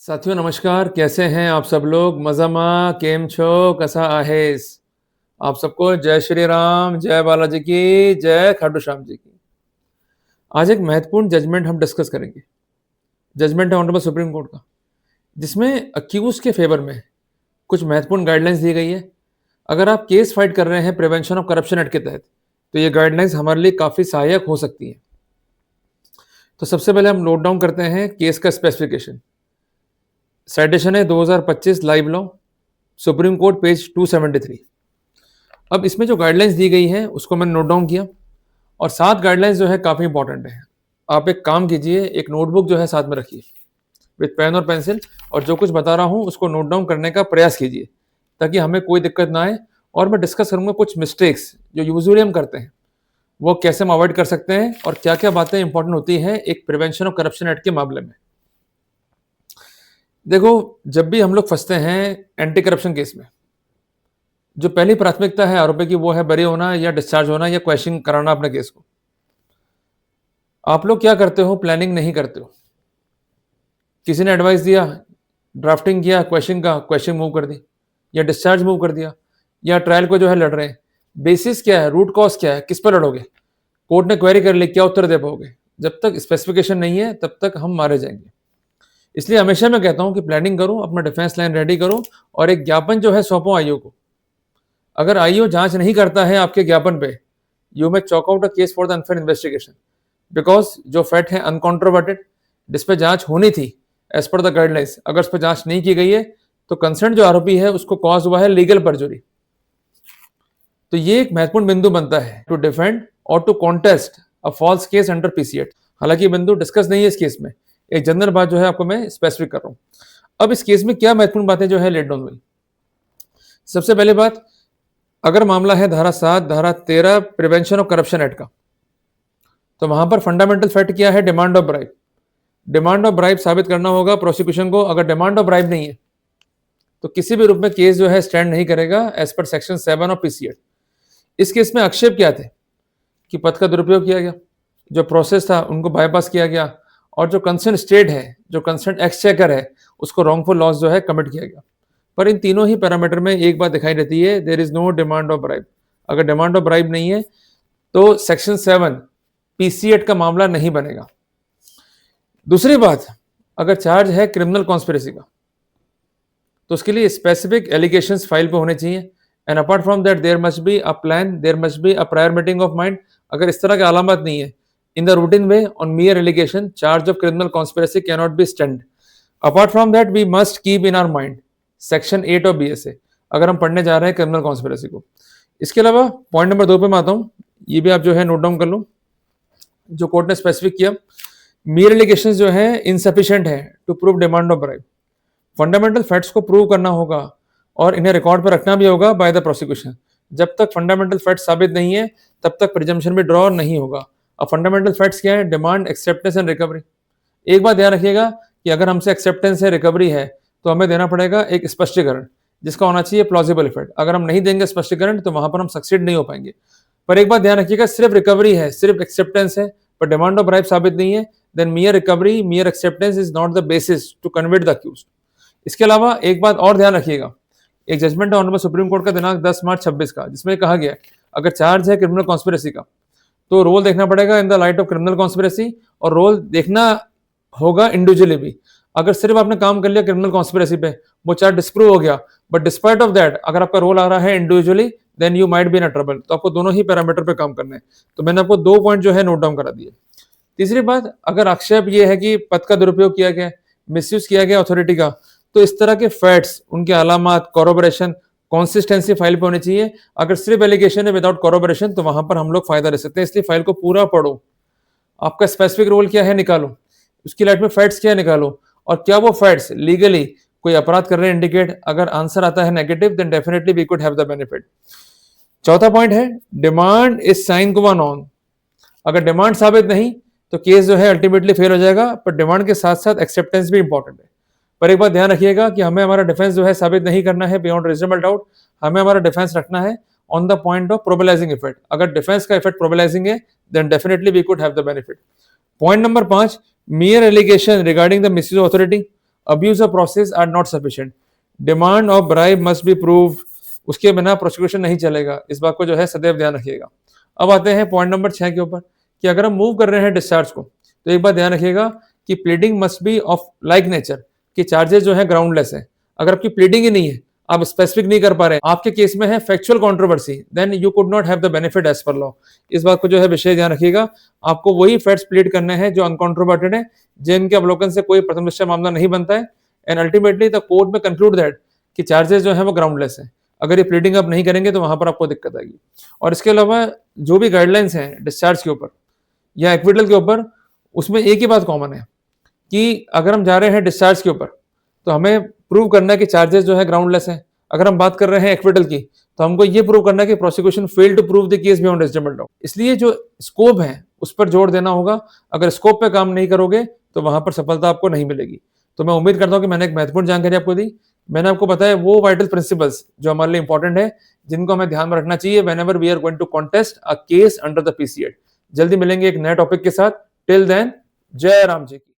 साथियों नमस्कार, कैसे हैं आप सब लोग? मज़ामा, केम छो, कसा आहेस? आप सबको जय श्री राम, जय बालाजी की, जय खाटू श्याम जी की। आज एक महत्वपूर्ण जजमेंट हम डिस्कस करेंगे। जजमेंट है ऑनरेबल सुप्रीम कोर्ट का, जिसमें अक्यूज के फेवर में कुछ महत्वपूर्ण गाइडलाइंस दी गई है। अगर आप केस फाइट कर रहे हैं प्रिवेंशन ऑफ करप्शन एक्ट के तहत, तो ये गाइडलाइंस हमारे लिए काफ़ी सहायक हो सकती हैं। तो सबसे पहले हम नोट डाउन करते हैं केस का स्पेसिफिकेशन। साइटेशन है 2025 live law, supreme court page 273। अब इसमें जो गाइडलाइंस दी गई है उसको मैंने नोट डाउन किया, और 7 गाइडलाइंस जो है काफ़ी इंपॉर्टेंट है। आप एक काम कीजिए, एक नोटबुक जो है साथ में रखिए विथ पेन और पेंसिल, और जो कुछ बता रहा हूँ उसको नोट डाउन करने का प्रयास कीजिए ताकि हमें कोई दिक्कत ना आए। और मैं डिस्कस करूँगा कुछ मिस्टेक्स जो यूजुअली हम करते हैं, वो कैसे हम अवॉइड कर सकते हैं और क्या क्या बातें इंपॉर्टेंट होती हैं एक प्रिवेंशन ऑफ करप्शन एक्ट के मामले में। देखो, जब भी हम लोग फंसते हैं एंटी करप्शन केस में, जो पहली प्राथमिकता है आरोपी की वो है बरी होना या डिस्चार्ज होना या क्वेश्चन कराना अपने केस को। आप लोग क्या करते हो? प्लानिंग नहीं करते हो। किसी ने एडवाइस दिया, ड्राफ्टिंग किया क्वेश्चन का, क्वेश्चन मूव कर दी, या डिस्चार्ज मूव कर दिया, या ट्रायल को जो है लड़ रहे हैं। बेसिस क्या है, रूट कॉज क्या है, किस पर लड़ोगे? कोर्ट ने क्वेरी कर ली, क्या उत्तर दे पाओगे? जब तक स्पेसिफिकेशन नहीं है तब तक हम मारे जाएंगे। इसलिए हमेशा मैं कहता हूं कि प्लानिंग करो, अपना डिफेंस लाइन रेडी करो, और एक ज्ञापन जो है सौंपो आईओ को। अगर आईओ जांच नहीं करता है आपके ज्ञापन पे, you may chalk out a case for the unfair investigation, because जो फैक्ट है अनकॉन्ट्रोवर्टेड, जिस पे जांच होनी थी एज पर द गाइडलाइंस, अगर उस पर जांच नहीं की गई है तो कंसर्न जो आरोपी है उसको कॉज हुआ है लीगल परजुरी। तो ये एक महत्वपूर्ण बिंदु बनता है टू डिफेंड और to contest a false case under PC Act. हालांकि ये बिंदु डिस्कस नहीं है इस केस में, एक जनरल बात जो है आपको मैं स्पेसिफिक कर रहा हूं। अब इस केस में क्या महत्वपूर्ण बातें जो है लेट डाउन हुई। सबसे पहले बात, अगर मामला है धारा 7, धारा 13 प्रिवेंशन ऑफ करप्शन एक्ट का, तो वहां पर फंडामेंटल फैक्ट क्या है? Demand of bribe. Demand of bribe साबित करना होगा प्रोसिक्यूशन को। अगर डिमांड ऑफ ब्राइब नहीं है तो किसी भी रूप में केस जो है स्टैंड नहीं करेगा एज पर सेक्शन 7 ऑफ पीसीएट। इस केस में आक्षेप क्या थे कि पद का दुरुपयोग किया गया, जो प्रोसेस था उनको बाईपास किया गया, और जो कंसर्न स्टेट है, जो कंसर्न एक्सचेकर है, उसको रॉन्गफुल लॉस जो है कमिट किया गया। पर इन तीनों ही पैरामीटर में एक बात दिखाई देती है, there is no demand of bribe. अगर डिमांड ऑफ ब्राइब नहीं है तो सेक्शन 7 पीसीएट का मामला नहीं बनेगा। दूसरी बात, अगर चार्ज है क्रिमिनल कॉन्स्पिरेसी का, तो उसके लिए स्पेसिफिक एलिगेशंस फाइल पे होने चाहिए, and apart from that there must be a plan, there must be a prior meeting of mind. अगर इस तरह के अलामत नहीं है, in the routine way on mere allegation, charge of criminal conspiracy can not be stand. Apart from that we must keep in our mind section 8 of BSA, अगर हम पढ़ने जा रहे हैं क्रिमिनल कॉन्स्पिरेसी को। इसके अलावा पॉइंट नंबर 2 पे मैं आता हूँ, ये भी आप जो है नोट डाउन कर लो, जो कोर्ट ने स्पेसिफिक किया। मियर एलिगेशंस जो है इनसफिशिएंट है to prove demand of bribe. Fundamental facts को प्रूव करना होगा और इन्हें रिकॉर्ड पर रखना भी होगा बाय द प्रोसिक्यूशन। जब तक फंडामेंटल फैक्ट साबित नहीं है तब तक प्रिजम्पशन भी ड्रॉ नहीं होगा। अब फंडामेंटल फैक्ट्स क्या है? Demand, acceptance and recovery. एक बात ध्यान रखिएगा कि अगर हमसे एक्सेप्टेंस है, रिकवरी है, तो हमें देना पड़ेगा एक स्पष्टीकरण, जिसका होना चाहिए प्लॉजिबल इफेक्ट। अगर हम नहीं देंगे स्पष्टीकरण तो वहां पर हम सक्सीड नहीं हो पाएंगे। पर एक बात ध्यान रखिएगा, सिर्फ रिकवरी है, सिर्फ एक्सेप्टेंस है, पर डिमांड ऑफ ब्राइब साबित नहीं है, then mere recovery, mere acceptance is not the basis to convict the accused. इसके अलावा एक बात और ध्यान रखिएगा, एक जजमेंट है ऑनरेबल सुप्रीम कोर्ट का दिनांक 10 मार्च 26 का, जिसमें कहा गया अगर चार्ज है क्रिमिनल कॉन्स्पिरेसी का तो रोल देखना पड़ेगा in the light of criminal conspiracy, और रोल देखना होगा इंडिविजुअली भी। अगर सिर्फ आपने काम कर लिया क्रिमिनल कॉन्स्पिरेसी पे, वो चार्ज डिस्प्रूव हो गया, बट डिस्पाइट ऑफ दैट अगर आपका रोल आ रहा है individually, then you might be in trouble. तो आपको दोनों ही पैरामीटर पे काम करना है। तो मैंने आपको 2 पॉइंट जो है नोट डाउन करा दिए। तीसरी बात, अगर आक्षेप ये है कि पद का दुरुपयोग किया गया, मिसयूज किया गया अथॉरिटी का, तो इस तरह के फैक्ट्स, उनके अलामत, कॉरोबोरेशन, कंसिस्टेंसी फाइल पे होनी चाहिए। अगर सिर्फ एलिगेशन है विदाउट कॉरोबोरेशन तो वहां पर हम लोग फायदा ले सकते हैं। इसलिए फाइल को पूरा पढ़ो, आपका स्पेसिफिक रोल क्या है निकालो, उसकी लाइट में फैक्ट्स क्या है निकालो, और क्या वो फैक्ट्स लीगली कोई अपराध कर रहे हैं इंडिकेट। अगर आंसर आता है negative, then definitely we could have the benefit. चौथा पॉइंट है, demand is sine qua non. अगर डिमांड साबित नहीं तो केस जो है अल्टीमेटली फेल हो जाएगा, पर डिमांड के साथ साथ एक्सेप्टेंस भी इंपॉर्टेंट है। पर एक बात ध्यान रखिएगा कि हमें हमारा डिफेंस जो है साबित नहीं करना है बियॉन्ड रीजनेबल डाउट, हमें हमारा डिफेंस रखना है on the point of probabilising effect. अगर डिफेंस का इफेक्ट प्रोबेलाइजिंग है, then definitely we could have the benefit. Point number 5, mere allegation regarding the misuse of authority. Abuse of process are not sufficient, demand of bribe must be proved, उसके बिना prosecution नहीं चलेगा। इस बात को जो है सदैव ध्यान रखिएगा। अब आते हैं पॉइंट नंबर 6 के ऊपर कि अगर हम मूव कर रहे हैं डिस्चार्ज को, तो एक बात ध्यान रखिएगा कि pleading must be of like nature, कि चार्जेस जो है ग्राउंडलेस है। अगर आपकी प्लीडिंग ही नहीं है, आप स्पेसिफिक नहीं कर पा रहे, आपके केस में है factual controversy, then you could not have the benefit as per law. इस बात को जो है विशेष ध्यान रखिएगा। आपको वही फैक्ट्स प्लीड करने हैं जो अनकॉन्ट्रोवर्टेड है, जिनके अवलोकन से कोई प्रथम दृष्टया मामला नहीं बनता है, एंड अल्टीमेटली द कोर्ट में कंक्लूड दैट कि चार्जेस जो है वो ग्राउंडलेस है। अगर ये प्लीडिंग आप नहीं करेंगे तो वहां पर आपको दिक्कत आएगी। और इसके अलावा जो भी गाइडलाइंस हैं डिस्चार्ज के ऊपर या एक्विटल के ऊपर, उसमें एक ही बात कॉमन है कि अगर हम जा रहे हैं डिस्चार्ज के ऊपर तो हमें प्रूव करना है कि चार्जेस जो है ग्राउंडलेस है। अगर हम बात कर रहे हैं एक्विटल की, तो हमको ये प्रूव करना है कि prosecution fail to prove the case beyond reasonable doubt. इसलिए जो स्कोप है उस पर जोर देना होगा। अगर स्कोप पे काम नहीं करोगे तो वहां पर सफलता आपको नहीं मिलेगी। तो मैं उम्मीद करता हूं कि मैंने एक महत्वपूर्ण जानकारी आपको दी। मैंने आपको बताया वो वाइटल प्रिंसिपल्स जो हमारे लिए इंपॉर्टेंट है, जिनको हमें ध्यान में रखना चाहिए whenever we are going to contest a case under the PC Act. जल्दी मिलेंगे एक नए टॉपिक के साथ। टिल देन, जय राम जी की।